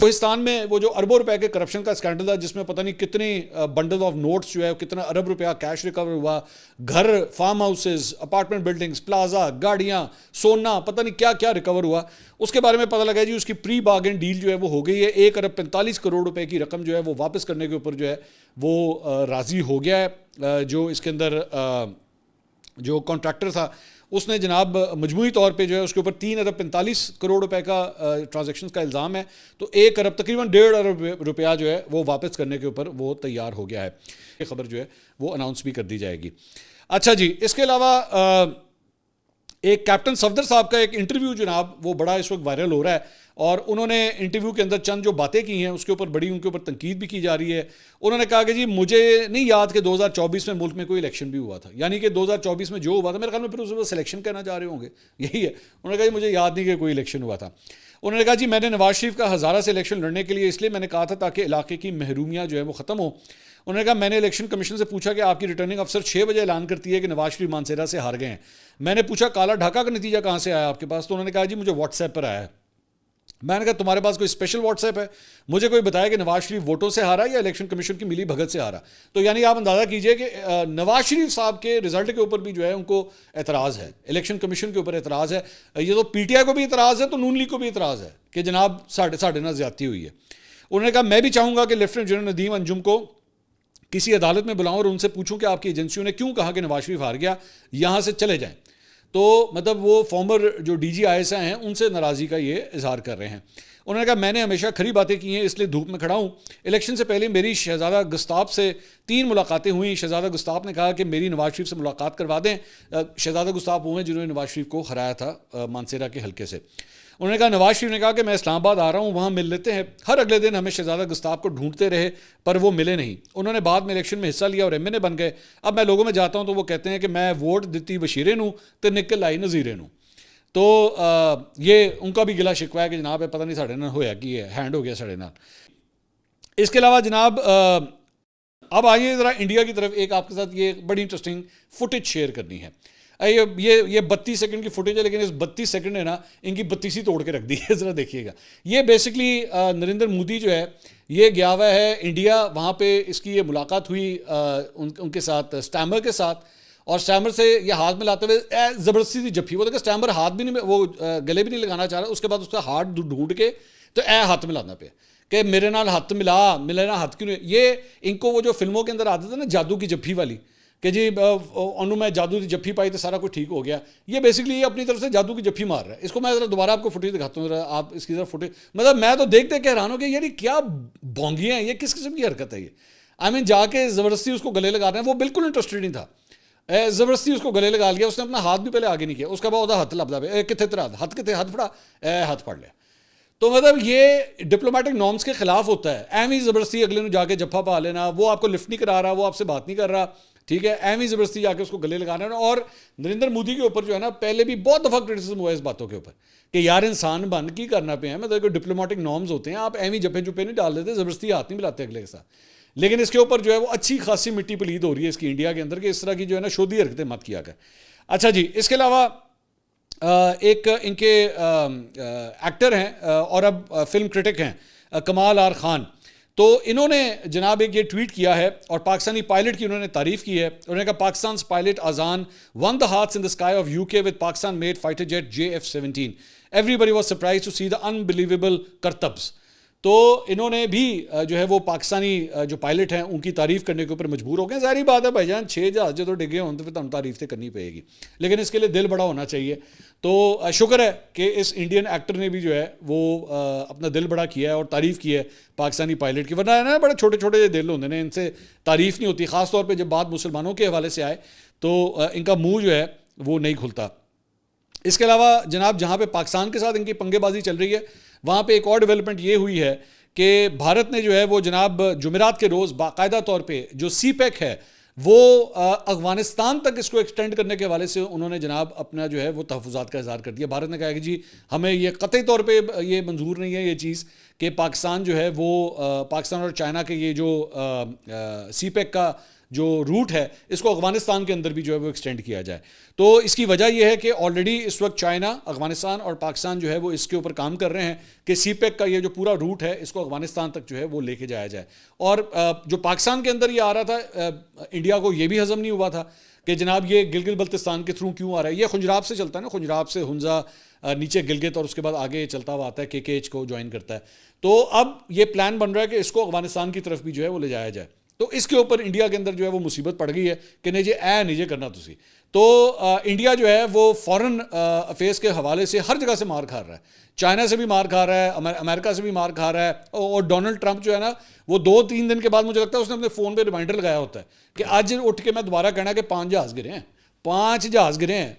پاکستان میں وہ جو اربوں روپے کے کرپشن کا اسکینڈل تھا جس میں پتہ نہیں کتنی بنڈل آف نوٹس جو ہے کتنا ارب روپیہ کیش ریکور ہوا, گھر, form houses, apartment buildings, plaza, گاڑیاں, سونا, پتہ نہیں کیا کیا ریکور ہوا, اس کے بارے میں پتہ لگا جی اس کی پری بارگن ڈیل جو ہے وہ ہو گئی ہے. 1 ارب 45 کروڑ روپے کی رقم جو ہے وہ واپس کرنے کے اوپر جو ہے وہ راضی ہو گیا ہے. جو اس کے اندر جو کانٹریکٹر تھا اس نے جناب مجموعی طور پہ جو ہے اس کے اوپر 3 ارب 45 کروڑ روپے کا ٹرانزیکشنز کا الزام ہے, تو 1 ارب تقریباً 1.5 ارب روپیہ جو ہے وہ واپس کرنے کے اوپر وہ تیار ہو گیا ہے. یہ خبر جو ہے وہ اناؤنس بھی کر دی جائے گی. اچھا جی, اس کے علاوہ ایک کیپٹن صفدر صاحب کا ایک انٹرویو جناب وہ بڑا اس وقت وائرل ہو رہا ہے, اور انہوں نے انٹرویو کے اندر چند جو باتیں کی ہیں اس کے اوپر بڑی ان کے اوپر تنقید بھی کی جا رہی ہے. انہوں نے کہا کہ جی مجھے نہیں یاد کہ 2024 میں ملک میں کوئی الیکشن بھی ہوا تھا, یعنی کہ 2024 میں جو ہوا تھا میرے خیال میں پھر اس وقت سلیکشن کہنا چاہ رہے ہوں گے, یہی ہے. انہوں نے کہا جی مجھے یاد نہیں کہ کوئی الیکشن ہوا تھا. انہوں نے کہا جی میں نے نواز شریف کا ہزارہ سے الیکشن لڑنے کے لیے اس لیے میں نے کہا تھا تاکہ علاقے کی محرومیاں جو ہے وہ ختم ہو. انہوں نے کہا میں نے الیکشن کمیشن سے پوچھا کہ آپ کی ریٹرننگ افسر 6 بجے اعلان کرتی ہے کہ نواز شریف مانسیرا سے ہار گئے ہیں. میں نے پوچھا کالا ڈھاکہ کا نتیجہ کہاں سے آیا آپ کے پاس, تو انہوں نے کہا جی مجھے واٹس ایپ پر آیا ہے. میں نے کہا تمہارے پاس کوئی اسپیشل واٹس ایپ ہے, مجھے کوئی بتایا کہ نواز شریف ووٹوں سے ہارا یا الیکشن کمیشن کی ملی بھگت سے ہارا. تو یعنی آپ اندازہ کیجئے کہ نواز شریف صاحب کے رزلٹ کے اوپر بھی جو ہے ان کو اعتراض ہے, الیکشن کمیشن کے اوپر اعتراض ہے. یہ تو پی ٹی آئی کو بھی اعتراض ہے تو نون لیگ کو بھی اعتراض ہے کہ جناب ساڑھے نہ زیادتی ہوئی ہے. انہوں نے کہا میں بھی چاہوں گا کہ لیفٹنٹ جنرل ندیم انجم کو کسی عدالت میں بلاؤں اور ان سے پوچھوں کہ آپ کی ایجنسیوں نے کیوں کہا کہ نواز شریف ہار گیا, یہاں سے چلے جائیں. تو مطلب وہ فارمر جو D G I S I ہیں ان سے ناراضی کا یہ اظہار کر رہے ہیں. انہوں نے کہا میں نے ہمیشہ کھری باتیں کی ہیں اس لیے دھوپ میں کھڑا ہوں. الیکشن سے پہلے میری شہزادہ گستاف سے 3 ملاقاتیں ہوئیں. شہزادہ گستاف نے کہا کہ میری نواز شریف سے ملاقات کروا دیں. شہزادہ گستاف وہ ہیں جنہوں نے نواز شریف کو ہرایا تھا مانسیرا کے حلقے سے. انہوں نے کہا نواز شریف نے کہا کہ میں اسلام آباد آ رہا ہوں, وہاں مل لیتے ہیں. ہر اگلے دن ہمیں شہزادہ گستاف کو ڈھونڈتے رہے پر وہ ملے نہیں. انہوں نے بعد میں الیکشن میں حصہ لیا اور ایم این اے بن گئے. اب میں لوگوں میں جاتا ہوں تو وہ کہتے ہیں کہ میں ووٹ دیتی بشیرے نوں تے نکل لائی نظیرے نوں. تو یہ ان کا بھی گلا شکوہ ہے کہ جناب پتہ نہیں ساڑھے نال ہویا کی ہے, ہینڈ ہو گیا ساڑھے نال. اس کے علاوہ جناب اب آئیے ذرا انڈیا کی طرف. ایک آپ کے ساتھ یہ بڑی انٹرسٹنگ فوٹیج شیئر کرنی ہے. یہ 32 سیکنڈ کی فوٹیج ہے, لیکن اس 32 سیکنڈ نے نا ان کی 32 توڑ کے رکھ دی ہے. ذرا دیکھیے گا. یہ بیسکلی نریندر مودی جو ہے یہ گیا ہوا ہے انڈیا, وہاں پہ اس کی یہ ملاقات ہوئی ان کے ساتھ اسٹیمر کے ساتھ, اور اسٹیمر سے یہ ہاتھ میں لاتے ہوئے زبردستی سی جپھی. وہ دیکھا اسٹیمر ہاتھ بھی نہیں, وہ گلے بھی نہیں لگانا چاہ رہا. اس کے بعد اس کا ہاتھ ڈھونڈ کے تو ہاتھ ملانا پہ کہ میرے نال ہاتھ ملے نا ہاتھ کیوں نہیں. یہ ان کو وہ جو فلموں کے اندر آتے تھے نا جادو کی جپھی والی کہ جی انہوں میں جادو کی جپھی پائی تو سارا کچھ ٹھیک ہو گیا. یہ بیسکلی یہ اپنی طرف سے جادو کی جپھی مار رہا ہے. اس کو میں ذرا دوبارہ آپ کو فوٹیج دکھاتا ہوں, ذرا آپ اس کی ذرا فوٹیج. مطلب میں تو دیکھتے کہ حیران ہوں کہ یار کیا بونگیاں ہیں, یہ کس قسم کی حرکت ہے یہ. آئی مین جا کے زبردستی اس کو گلے لگا رہے ہیں. وہ بالکل انٹرسٹڈ نہیں تھا, زبردستی اس کو گلے لگا لیا. اس نے اپنا ہاتھ بھی پہلے آگے نہیں کیا. اس کا بعد ہاتھ لبدا پہ کتنے طرح ہاتھ کتنے ہاتھ پڑا ہاتھ پڑ لیا. تو مطلب یہ ڈپلومیٹک نارمس کے خلاف ہوتا ہے. ایویں زبردستی اگلے نے جا کے جپھا پا لینا, وہ آپ کو لفٹ نہیں کرا رہا, وہ آپ سے بات نہیں کر رہا, ٹھیک ہے, ایویں زبردستی جا کے اس کو گلے لگانا. اور نریندر مودی کے اوپر جو ہے نا پہلے بھی بہت دفعہ کرٹیسزم ہوا اس باتوں کے اوپر کہ یار انسان بن کی کرنا پہ ہیں. مطلب ڈپلومیٹک نارمز ہوتے ہیں, آپ ایویں جپے جپے نہیں ڈال دیتے, زبردستی ہاتھ نہیں ملاتے اگلے کے ساتھ. لیکن اس کے اوپر جو ہے وہ اچھی خاصی مٹی پلید ہو رہی ہے اس کی انڈیا کے اندر کہ اس طرح کی جو ہے نا شودھی حرکتیں مت کیا کر. اچھا جی, اس کے علاوہ ایک ان کے ایکٹر ہیں اور اب فلم کرٹک ہیں کمال آر خان. تو انہوں نے جناب ایک یہ ٹویٹ کیا ہے اور پاکستانی پائلٹ کی انہوں نے تعریف کی ہے. انہوں نے کہا پاکستان's پائلٹ آزان won the hearts in the sky of UK with Pakistan made fighter jet JF-17. Everybody was surprised to see the unbelievable کرتبs. تو انہوں نے بھی جو ہے وہ پاکستانی جو پائلٹ ہیں ان کی تعریف کرنے کے اوپر مجبور ہو گئے. ظاہری بات ہے بھائی جان, 6 جہاز جو ڈگے ہوں تو پھر تمہیں تعریف تو کرنی پڑے گی, لیکن اس کے لیے دل بڑا ہونا چاہیے. تو شکر ہے کہ اس انڈین ایکٹر نے بھی جو ہے وہ اپنا دل بڑا کیا ہے اور تعریف کی ہے پاکستانی پائلٹ کی. ورنہ نا بڑے چھوٹے چھوٹے دل ہوتے ہیں, ان سے تعریف نہیں ہوتی, خاص طور پہ جب بات مسلمانوں کے حوالے سے آئے تو ان کا منہ جو ہے وہ نہیں کھلتا. اس کے علاوہ جناب جہاں پہ پاکستان کے ساتھ ان کی پنگے بازی چل رہی ہے وہاں پہ ایک اور ڈیولپمنٹ یہ ہوئی ہے کہ بھارت نے جو ہے وہ جناب جمعرات کے روز باقاعدہ طور پہ جو سی پیک ہے وہ افغانستان تک اس کو ایکسٹینڈ کرنے کے حوالے سے انہوں نے جناب اپنا جو ہے وہ تحفظات کا اظہار کر دیا. بھارت نے کہا کہ جی ہمیں یہ قطعی طور پہ یہ منظور نہیں ہے یہ چیز کہ پاکستان جو ہے وہ پاکستان اور چائنا کے یہ جو سی پیک کا جو روٹ ہے اس کو افغانستان کے اندر بھی جو ہے وہ ایکسٹینڈ کیا جائے. تو اس کی وجہ یہ ہے کہ آلریڈی اس وقت چائنا، افغانستان اور پاکستان جو ہے وہ اس کے اوپر کام کر رہے ہیں کہ سی پیک کا یہ جو پورا روٹ ہے اس کو افغانستان تک جو ہے وہ لے کے جایا جائے. اور جو پاکستان کے اندر یہ آ رہا تھا، انڈیا کو یہ بھی ہضم نہیں ہوا تھا کہ جناب یہ گلگت بلتستان کے تھرو کیوں آ رہا ہے. یہ خنجراب سے چلتا ہے نا، خنجراب سے ہنزا، نیچے گلگت، اور اس کے بعد آگے چلتا ہوا آتا ہے کے ایچ کو جوائن کرتا ہے. تو اب یہ پلان بن رہا ہے کہ اس کو افغانستان کی طرف بھی جو ہے وہ لے جایا جائے. تو اس کے اوپر انڈیا کے اندر جو ہے وہ مصیبت پڑ گئی ہے کہ نہیں جی نہیں کرنا تسی. تو انڈیا جو ہے وہ فورن افیئرس کے حوالے سے ہر جگہ سے مار کھا رہا ہے. چائنا سے بھی مار کھا رہا ہے، امریکہ سے بھی مار کھا رہا ہے. اور ڈونلڈ ٹرمپ جو ہے نا وہ 2-3 دن کے بعد مجھے لگتا ہے اس نے اپنے فون پہ ریمائنڈر لگایا ہوتا ہے کہ آج اٹھ کے میں دوبارہ کہنا کہ 5 جہاز گرے ہیں، 5 جہاز گرے ہیں.